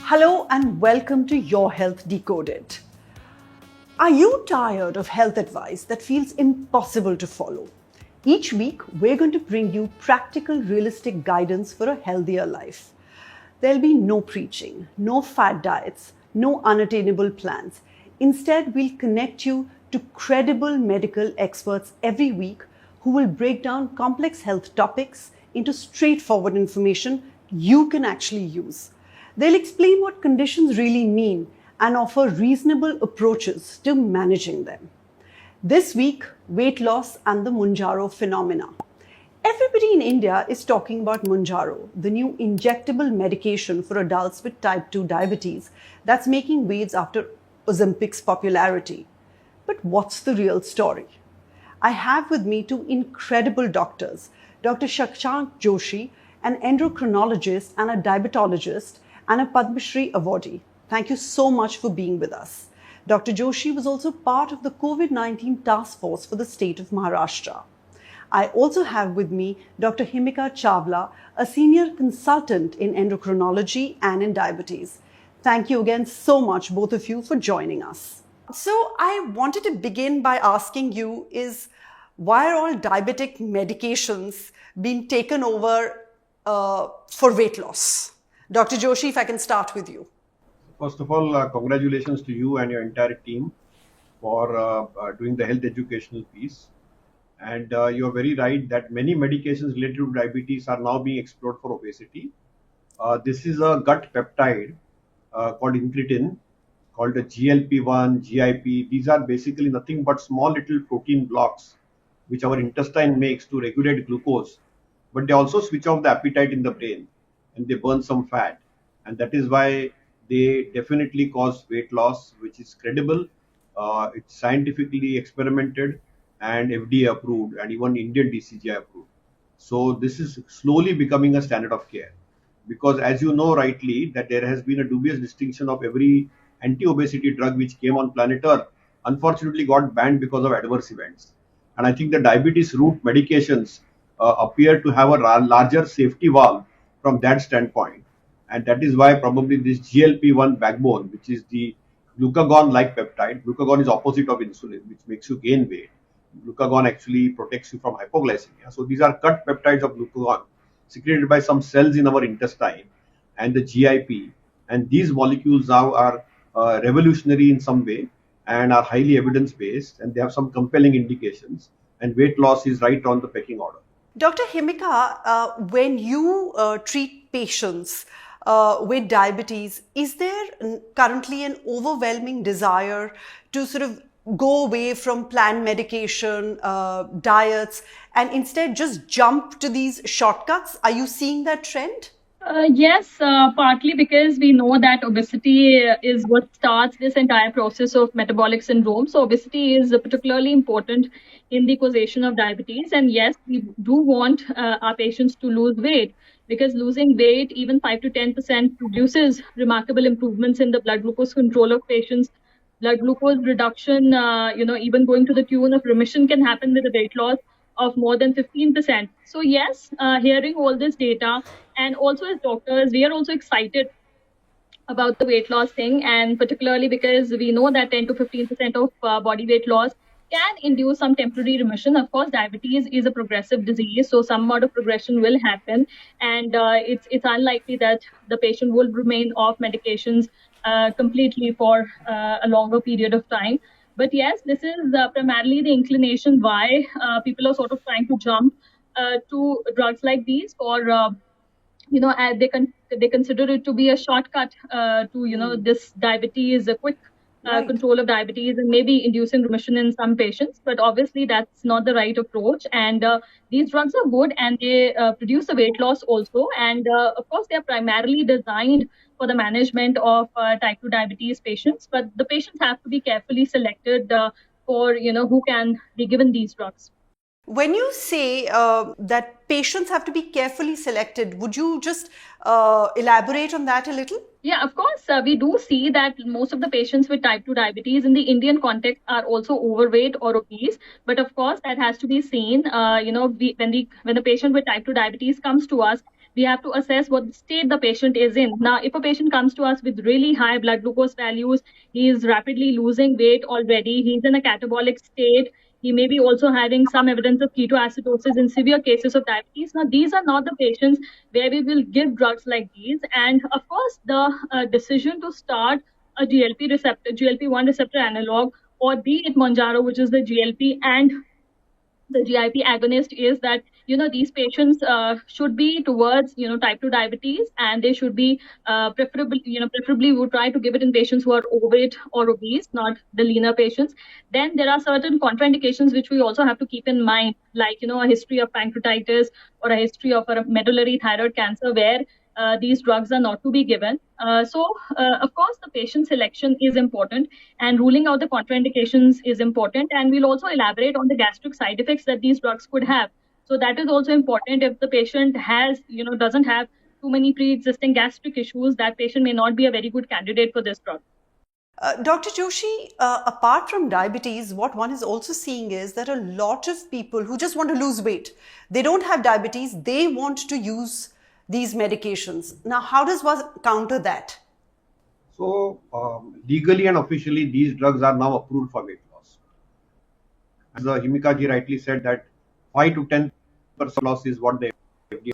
Hello and welcome to Your Health Decoded. Are you tired of health advice that feels impossible to follow? Each week, we're going to bring you practical, realistic guidance for a healthier life. There'll be no preaching, no fad diets, no unattainable plans. Instead, we'll connect you to credible medical experts every week who will break down complex health topics into straightforward information you can actually use. They'll explain what conditions really mean and offer reasonable approaches to managing them. This week, weight loss and the Mounjaro phenomena. Everybody in India is talking about Mounjaro, the new injectable medication for adults with type 2 diabetes that's making waves after Ozempic's popularity. But what's the real story? I have with me two incredible doctors, Dr. Shashank Joshi, an endocrinologist and a diabetologist, and a Padma Shri awardee. Thank you so much for being with us. Dr. Joshi was also part of the COVID-19 task force for the state of Maharashtra. I also have with me Dr. Himika Chawla, a senior consultant in endocrinology and in diabetes. Thank you again so much, both of you, for joining us. So I wanted to begin by asking you why are all diabetic medications being taken over for weight loss? Dr. Joshi, if I can start with you. First of all, congratulations to you and your entire team for doing the health educational piece. And you're very right that many medications related to diabetes are now being explored for obesity. This is a gut peptide called incretin, called the GLP-1, GIP. These are basically nothing but small little protein blocks which our intestine makes to regulate glucose. But they also switch off the appetite in the brain and they burn some fat. And that is why they definitely cause weight loss, which is credible. It's scientifically experimented and FDA approved and even Indian DCGI approved. So this is slowly becoming a standard of care. Because as you know rightly, that there has been a dubious distinction of every anti-obesity drug which came on planet Earth, unfortunately got banned because of adverse events. And I think the diabetes root medications appear to have a larger safety valve from that standpoint. And that is why probably this GLP-1 backbone, which is the glucagon-like peptide. Glucagon is opposite of insulin, which makes you gain weight. Glucagon actually protects you from hypoglycemia. So these are cut peptides of glucagon secreted by some cells in our intestine and the GIP. And these molecules now are revolutionary in some way and are highly evidence-based, and they have some compelling indications. And weight loss is right on the pecking order. Dr. Himika, when you treat patients with diabetes, is there currently an overwhelming desire to sort of go away from planned medication, diets, and instead just jump to these shortcuts? Are you seeing that trend? Yes, partly because we know that obesity is what starts this entire process of metabolic syndrome. So obesity is particularly important in the causation of diabetes. And yes, we do want our patients to lose weight, because losing weight, even 5 to 10%, produces remarkable improvements in the blood glucose control of patients. Blood glucose reduction, even going to the tune of remission can happen with a weight loss of more than 15%. So yes, hearing all this data, and also as doctors, we are also excited about the weight loss thing, and particularly because we know that 10 to 15% of body weight loss can induce some temporary remission. Of course, diabetes is a progressive disease, so some amount of progression will happen, and it's unlikely that the patient will remain off medications completely for a longer period of time. But yes, this is primarily the inclination why people are sort of trying to jump to drugs like these, or they consider it to be a shortcut to this diabetes, a quick control of diabetes, and maybe inducing remission in some patients. But obviously that's not the right approach, and these drugs are good, and they produce a weight loss also, and of course they are primarily designed for the management of type 2 diabetes patients, but the patients have to be carefully selected for who can be given these drugs. When you say that patients have to be carefully selected, would you just elaborate on that a little? Yeah, of course. We do see that most of the patients with type 2 diabetes in the Indian context are also overweight or obese. But of course, that has to be seen. When the patient with type 2 diabetes comes to us, we have to assess what state the patient is in. Now, if a patient comes to us with really high blood glucose values, he is rapidly losing weight already, he's in a catabolic state, he may be also having some evidence of ketoacidosis in severe cases of diabetes. Now, these are not the patients where we will give drugs like these. And of course, the decision to start a GLP-1 receptor analog, or be it Mounjaro, which is the GLP, and the GIP agonist, is that these patients should be towards type 2 diabetes, and they should be preferably we would try to give it in patients who are overweight or obese, not the leaner patients. Then there are certain contraindications which we also have to keep in mind, like a history of pancreatitis or a history of a medullary thyroid cancer, where these drugs are not to be given. Of course, the patient selection is important, and ruling out the contraindications is important. And we'll also elaborate on the gastric side effects that these drugs could have. So that is also important. If the patient doesn't have too many pre-existing gastric issues, that patient may not be a very good candidate for this drug. Dr. Joshi, apart from diabetes, what one is also seeing is that a lot of people who just want to lose weight, they don't have diabetes, they want to use these medications. Now, how does one counter that? So, legally and officially, these drugs are now approved for weight loss. As Himika ji rightly said, that 5 to 10% loss is what they give.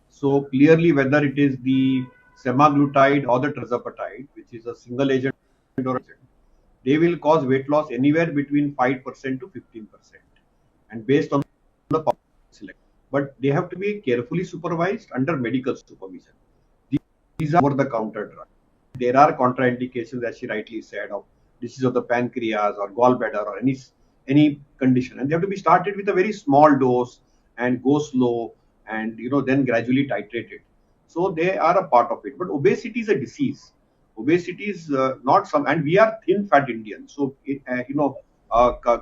So, clearly, whether it is the semaglutide or the tirzepatide, which is a single agent or agent, they will cause weight loss anywhere between 5% to 15%, and based on the selection. But they have to be carefully supervised under medical supervision. These are over-the-counter drugs. There are contraindications, as she rightly said, of disease of the pancreas or gallbladder or any condition, and they have to be started with a very small dose and go slow, and then gradually titrate it. So they are a part of it. But obesity is a disease. Obesity is not some, and we are thin fat Indians. So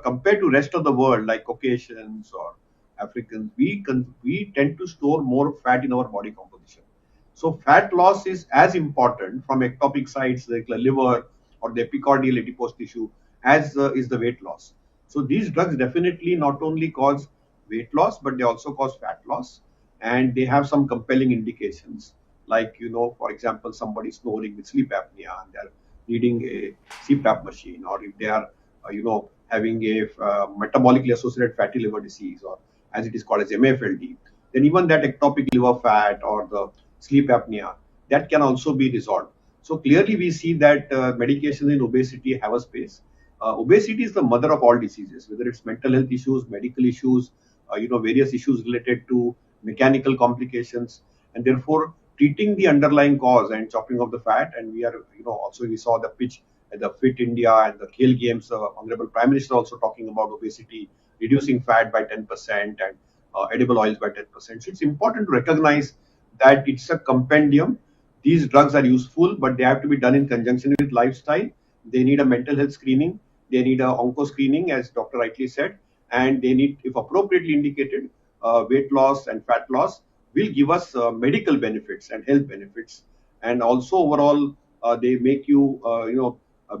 compared to rest of the world like Caucasians or Africans, we tend to store more fat in our body composition. So fat loss is as important from ectopic sites like the liver or the epicardial adipose tissue as is the weight loss. So these drugs definitely not only cause weight loss, but they also cause fat loss, and they have some compelling indications. Like, for example, somebody snoring with sleep apnea and they're needing a CPAP machine, or if they are, having a metabolically associated fatty liver disease, or as it is called as MFLD, then even that ectopic liver fat or the sleep apnea, that can also be resolved. So clearly we see that medications in obesity have a space. Obesity is the mother of all diseases, whether it's mental health issues, medical issues, various issues related to mechanical complications, and therefore treating the underlying cause and chopping off the fat. And we are, also we saw the pitch at the Fit India and the Khel Games, Honorable Prime Minister also talking about obesity, reducing fat by 10% and edible oils by 10%. So it's important to recognize that it's a compendium. These drugs are useful, but they have to be done in conjunction with lifestyle. They need a mental health screening. They need a onco screening, as Dr. rightly said, and they need, if appropriately indicated, weight loss and fat loss will give us medical benefits and health benefits. And also overall, they make you,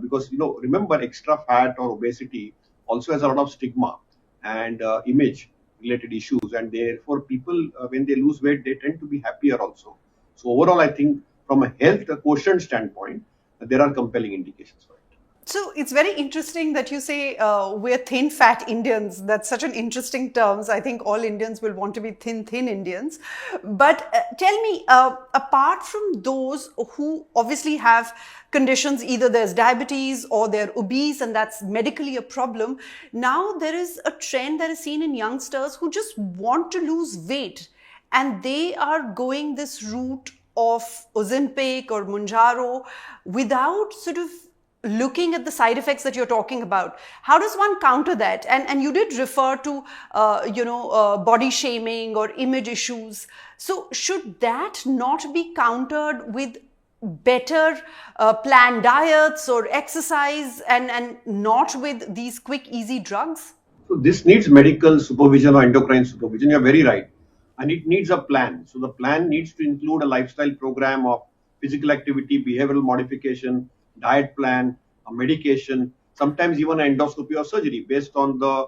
because, remember, extra fat or obesity also has a lot of stigma and image related issues, and therefore people, when they lose weight, they tend to be happier also. So overall, I think from a health quotient standpoint, there are compelling indications for it. So it's very interesting that you say we're thin fat Indians. That's such an interesting term. I think all Indians will want to be thin Indians. But tell me, apart from those who obviously have conditions, either there's diabetes or they're obese and that's medically a problem, now there is a trend that is seen in youngsters who just want to lose weight, and they are going this route of Ozempic or Mounjaro without sort of looking at the side effects that you're talking about. How does one counter that? And you did refer to, body shaming or image issues. So should that not be countered with better planned diets or exercise, and not with these quick, easy drugs? So this needs medical supervision or endocrine supervision. You're very right. And it needs a plan. So the plan needs to include a lifestyle program of physical activity, behavioral modification, diet plan, a medication, sometimes even an endoscopy or surgery based on the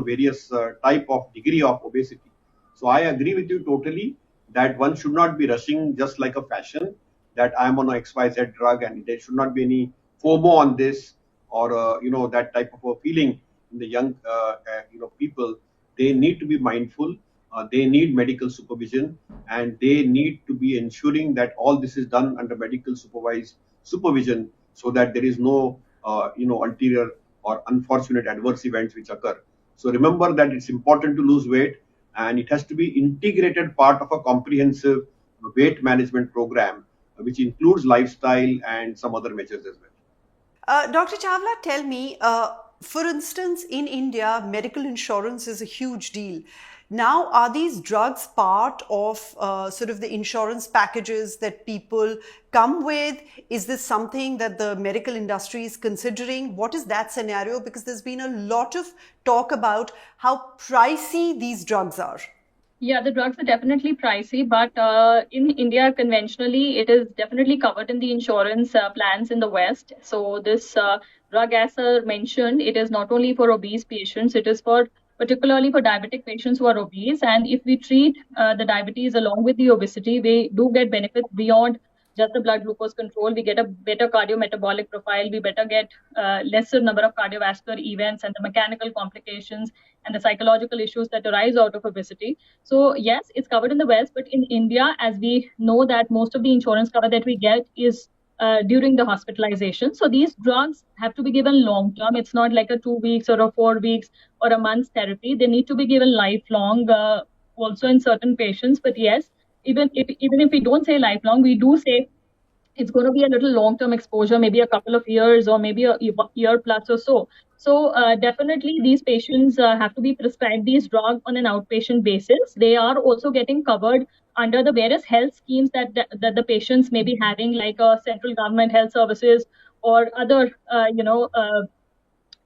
various type of degree of obesity. So I agree with you totally that one should not be rushing just like a fashion, that I'm on a XYZ drug and there should not be any FOMO on this, or that type of a feeling in the young people. They need to be mindful. They need medical supervision, and they need to be ensuring that all this is done under medical supervision, so that there is no ulterior or unfortunate adverse events which occur. So remember that it's important to lose weight, and it has to be integrated part of a comprehensive weight management program, which includes lifestyle and some other measures as well. Dr. Chawla, tell me, for instance, in India, medical insurance is a huge deal. Now, are these drugs part of sort of the insurance packages that people come with? Is this something that the medical industry is considering? What is that scenario? Because there's been a lot of talk about how pricey these drugs are. Yeah, the drugs are definitely pricey, but in India, conventionally, it is definitely covered in the insurance plans in the West. So this drug, as sir mentioned, it is not only for obese patients, it is for particularly for diabetic patients who are obese. And if we treat the diabetes along with the obesity, we do get benefits beyond just the blood glucose control. We get a better cardiometabolic profile. We better get lesser number of cardiovascular events and the mechanical complications and the psychological issues that arise out of obesity. So yes, it's covered in the West, but in India, as we know that most of the insurance cover that we get is during the hospitalization. So these drugs have to be given long term. It's not like a 2 weeks or a 4 weeks or a month's therapy. They need to be given lifelong, also in certain patients. But yes, even if we don't say lifelong, we do say it's going to be a little long-term exposure, maybe a couple of years or maybe a year plus or so. So definitely these patients have to be prescribed these drugs on an outpatient basis. They are also getting covered under the various health schemes that the patients may be having, like central government health services or other,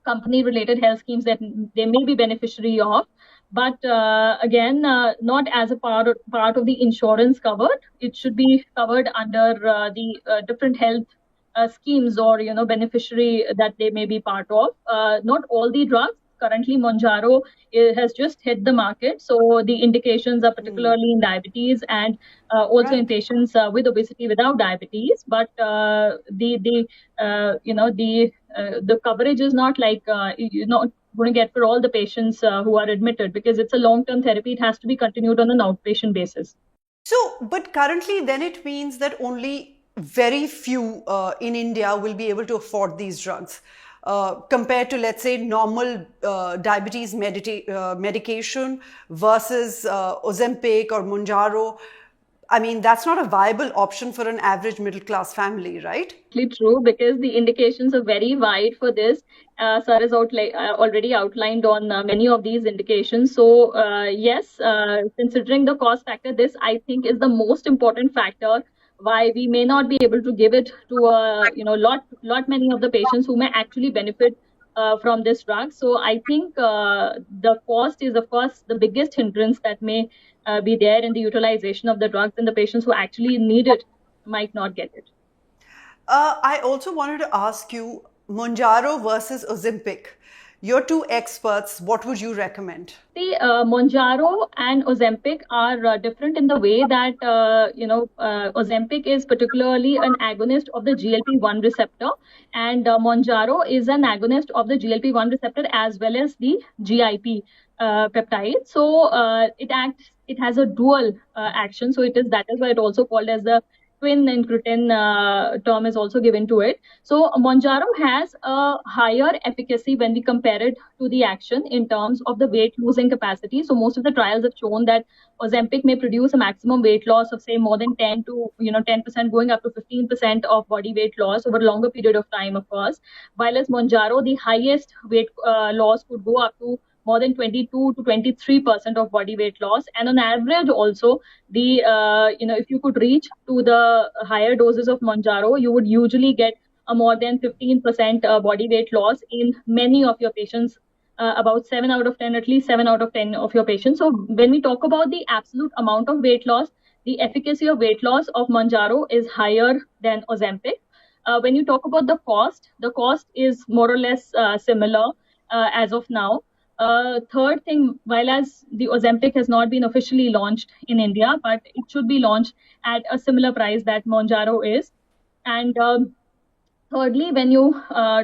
company-related health schemes that they may be beneficiary of. But again, not as a part of the insurance covered. It should be covered under the different health schemes or beneficiary that they may be part of. Not all the drugs. Currently, Mounjaro has just hit the market, so the indications are particularly in diabetes and also in patients with obesity without diabetes. But the coverage is not like you're not going to get for all the patients who are admitted, because it's a long-term therapy. It has to be continued on an outpatient basis. So, but currently, then it means that only very few in India will be able to afford these drugs. Compared to, let's say, normal diabetes medication versus Ozempic or Mounjaro. I mean, that's not a viable option for an average middle class family, right? True, because the indications are very wide for this. Sir has already outlined on many of these indications. So yes, considering the cost factor, this I think is the most important factor why we may not be able to give it to lot many of the patients who may actually benefit from this drug. So I think the cost is, of course, the biggest hindrance that may be there in the utilization of the drugs, and the patients who actually need it might not get it. I also wanted to ask you, Mounjaro versus Ozempic. You're two experts. What would you recommend? The Mounjaro and Ozempic are different in the way that Ozempic is particularly an agonist of the GLP-1 receptor, and Mounjaro is an agonist of the GLP-1 receptor as well as the GIP peptide. So it has a dual action. So that is why it also called as the twin incretin term is also given to it. So Mounjaro has a higher efficacy when we compare it to the action in terms of the weight losing capacity. So most of the trials have shown that Ozempic may produce a maximum weight loss of say more than 10% going up to 15% of body weight loss over a longer period of time, of course. While as Mounjaro, the highest weight loss could go up to more than 22 to 23% of body weight loss, and on average also the if you could reach to the higher doses of Mounjaro, you would usually get a more than 15% body weight loss in many of your patients, about 7 out of 10, at least 7 out of 10 of your patients. So when we talk about the absolute amount of weight loss, the efficacy of weight loss of Mounjaro is higher than Ozempic. When you talk about the cost is more or less similar as of now. Third thing, while as the Ozempic has not been officially launched in India, but it should be launched at a similar price that Mounjaro is. And thirdly, when you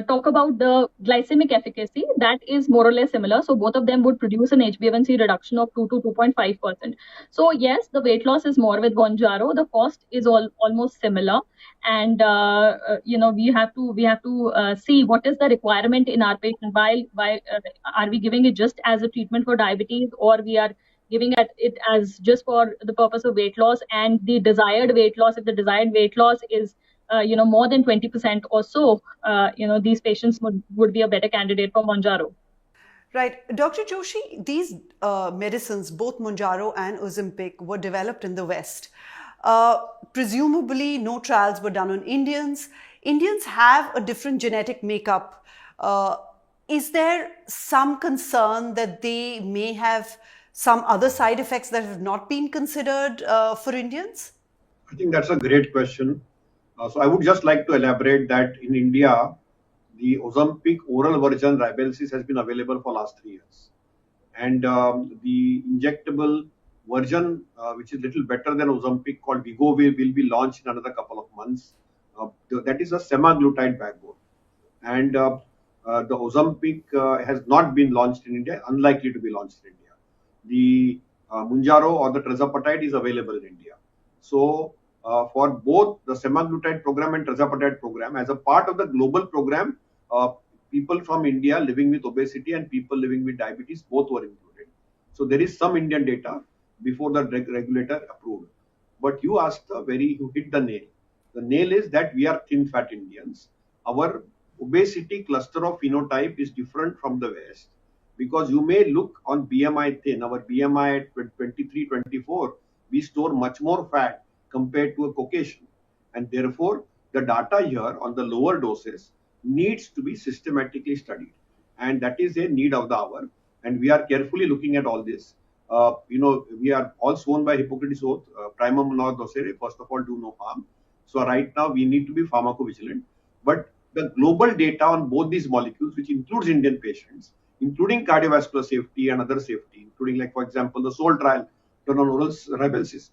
talk about the glycemic efficacy, that is more or less similar. So both of them would produce an HbA1c reduction of 2 to 2.5%. So yes, the weight loss is more with Mounjaro. The cost is almost similar, and we have to see what is the requirement in our patient. Why are we giving it just as a treatment for diabetes, or we are giving it as just for the purpose of weight loss and the desired weight loss? If the desired weight loss is more than 20% or so, these patients would be a better candidate for Mounjaro. Right. Dr. Joshi, these medicines, both Mounjaro and Ozempic, were developed in the West. Presumably, no trials were done on Indians. Indians have a different genetic makeup. Is there some concern that they may have some other side effects that have not been considered for Indians? I think that's a great question. So I would just like to elaborate that in India, the Ozempic oral version Rybelsus has been available for last 3 years, and the injectable version, which is little better than Ozempic, called Wegovy, will be launched in another couple of months. That is a semaglutide backbone, and the Ozempic has not been launched in India, unlikely to be launched in India. The Mounjaro or the tirzepatide is available in India. So for both the semaglutide program and tirzepatide program, as a part of the global program, people from India living with obesity and people living with diabetes both were included. So there is some Indian data before the regulator approved. But you hit the nail. The nail is that we are thin fat Indians. Our obesity cluster of phenotype is different from the West, because you may look on BMI thin. Our BMI at 23, 24, we store much more fat compared to a Caucasian. And therefore, the data here on the lower doses needs to be systematically studied. And that is a need of the hour. And we are carefully looking at all this. We are all sworn by Hippocrates oath, primum non nocere, first of all, do no harm. So right now we need to be pharmacovigilant. But the global data on both these molecules, which includes Indian patients, including cardiovascular safety and other safety, including, like, for example, the SOUL trial done on oral Rybelsus,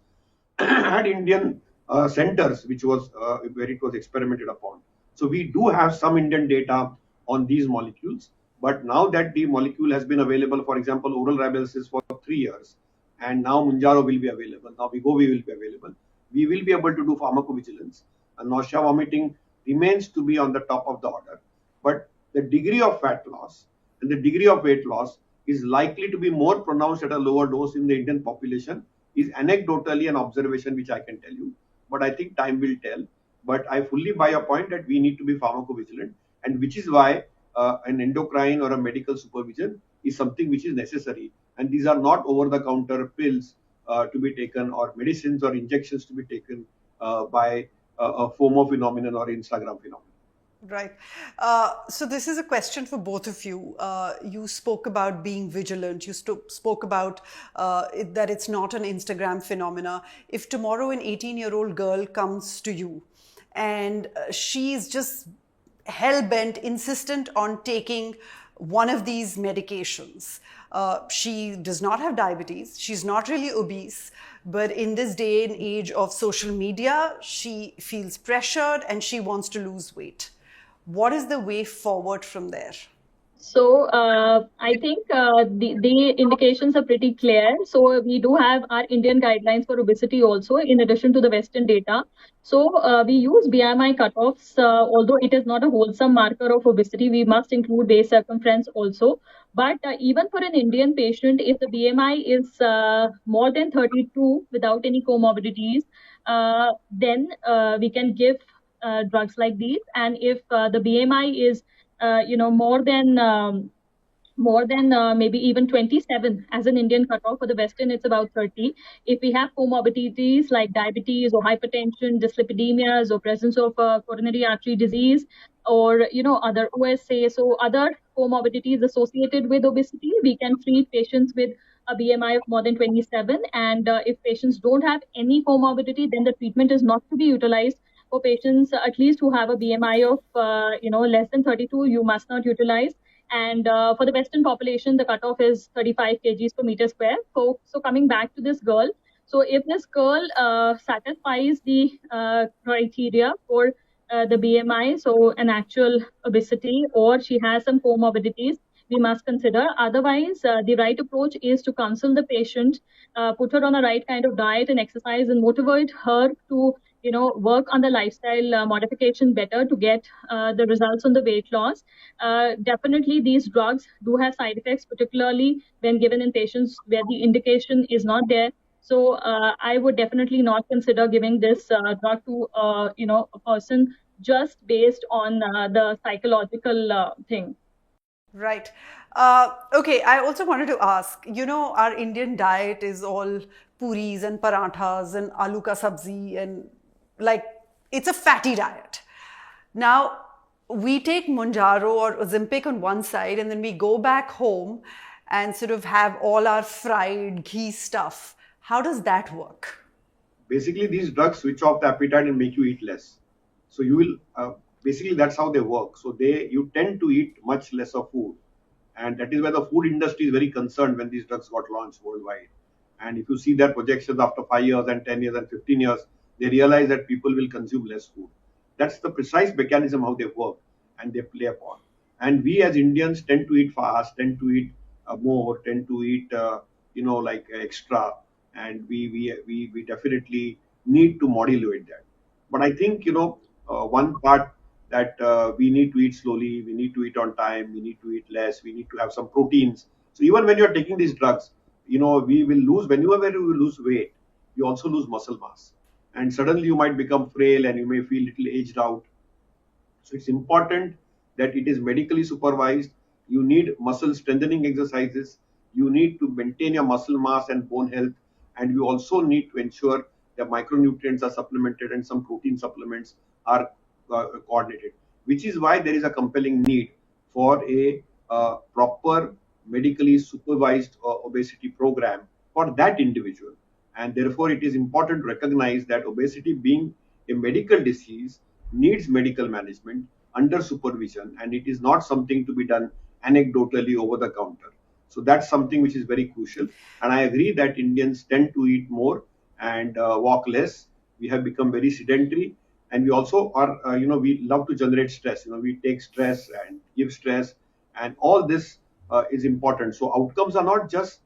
had Indian centers, which was where it was experimented upon. So we do have some Indian data on these molecules. But now that the molecule has been available, for example, oral Rybelsus for 3 years, and now Mounjaro will be available, now Wegovy will be available, we will be able to do pharmacovigilance. And nausea, vomiting remains to be on the top of the order. But the degree of fat loss and the degree of weight loss is likely to be more pronounced at a lower dose in the Indian population, is anecdotally an observation which I can tell you. But I think time will tell. But I fully buy your point that we need to be pharmacovigilant, and which is why an endocrine or a medical supervision is something which is necessary. And these are not over-the-counter pills to be taken, or medicines or injections to be taken by a FOMO phenomenon or Instagram phenomenon. Right. So this is a question for both of you. You spoke about being vigilant. You spoke about that it's not an Instagram phenomena. If tomorrow an 18-year-old girl comes to you and she's just hell-bent, insistent on taking one of these medications, she does not have diabetes, she's not really obese, but in this day and age of social media, she feels pressured and she wants to lose weight. What is the way forward from there? So I think the indications are pretty clear. So we do have our Indian guidelines for obesity also, in addition to the Western data. So we use BMI cutoffs, although it is not a wholesome marker of obesity. We must include waist circumference also. But even for an Indian patient, if the BMI is more than 32 without any comorbidities, then we can give drugs like these. And if the BMI is more than maybe even 27 as an Indian cutoff. For the Western, it's about 30. If we have comorbidities like diabetes or hypertension, dyslipidemias, or presence of coronary artery disease, or other OSA, so other comorbidities associated with obesity, we can treat patients with a BMI of more than 27. And if patients don't have any comorbidity, then the treatment is not to be utilized. For patients at least who have a BMI of less than 32, you must not utilize. And for the Western population, the cutoff is 35 kgs per meter square. So coming back to this girl, so if this girl satisfies the criteria for the BMI, so an actual obesity, or she has some comorbidities, we must consider. Otherwise, the right approach is to counsel the patient, put her on a right kind of diet and exercise, and motivate her to work on the lifestyle modification better to get the results on the weight loss. Definitely, these drugs do have side effects, particularly when given in patients where the indication is not there. So I would definitely not consider giving this drug to a person just based on the psychological thing. Right. Okay, I also wanted to ask, our Indian diet is all puris and paranthas and aloo ka sabzi, and it's a fatty diet. Now, we take Mounjaro or Ozempic on one side, and then we go back home and sort of have all our fried ghee stuff. How does that work? Basically, these drugs switch off the appetite and make you eat less. So you will basically, that's how they work. So you tend to eat much less of food, and that is why the food industry is very concerned when these drugs got launched worldwide. And if you see their projections after 5 years and 10 years and 15 years, they realize that people will consume less food. That's the precise mechanism how they work and they play upon. And we as Indians tend to eat fast, tend to eat more, tend to eat extra, and we definitely need to modulate that. But I think one part that we need to eat slowly, we need to eat on time, we need to eat less, we need to have some proteins. So even when you're taking these drugs, we will lose, whenever you lose weight, you also lose muscle mass. And suddenly you might become frail and you may feel little aged out. So it's important that it is medically supervised. You need muscle strengthening exercises. You need to maintain your muscle mass and bone health. And you also need to ensure that micronutrients are supplemented and some protein supplements are coordinated, which is why there is a compelling need for a proper medically supervised obesity program for that individual. And therefore, it is important to recognize that obesity, being a medical disease, needs medical management under supervision, and it is not something to be done anecdotally over the counter. So that's something which is very crucial. And I agree that Indians tend to eat more and walk less. We have become very sedentary, and we also are, we love to generate stress. We take stress and give stress, and all this is important. So outcomes are not just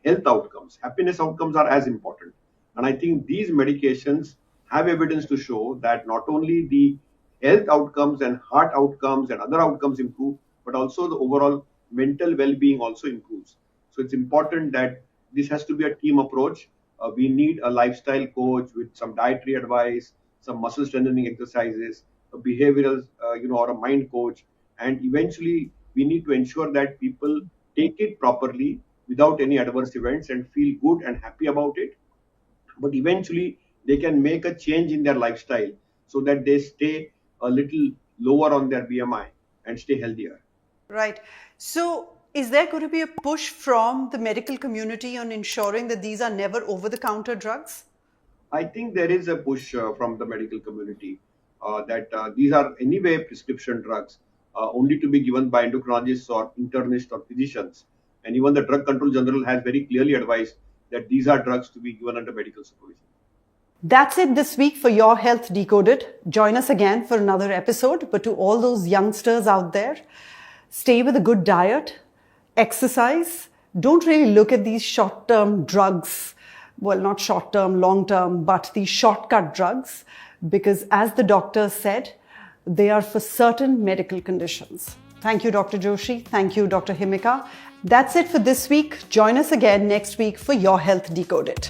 health outcomes, happiness outcomes are as important. And I think these medications have evidence to show that not only the health outcomes and heart outcomes and other outcomes improve, but also the overall mental well-being also improves. So it's important that this has to be a team approach. We need a lifestyle coach with some dietary advice, some muscle strengthening exercises, a behavioral, or a mind coach. And eventually, we need to ensure that people take it properly without any adverse events and feel good and happy about it. But eventually, they can make a change in their lifestyle so that they stay a little lower on their BMI and stay healthier. Right. So, is there going to be a push from the medical community on ensuring that these are never over-the-counter drugs? I think there is a push from the medical community that these are anyway prescription drugs, only to be given by endocrinologists or internists or physicians. And even the Drug Control General has very clearly advised that these are drugs to be given under medical supervision. That's it this week for Your Health Decoded. Join us again for another episode. But to all those youngsters out there, stay with a good diet, exercise. Don't really look at these short-term drugs. Well, not short-term, long-term, but these shortcut drugs. Because as the doctor said, they are for certain medical conditions. Thank you, Dr. Joshi. Thank you, Dr. Himika. That's it for this week. Join us again next week for Your Health Decoded.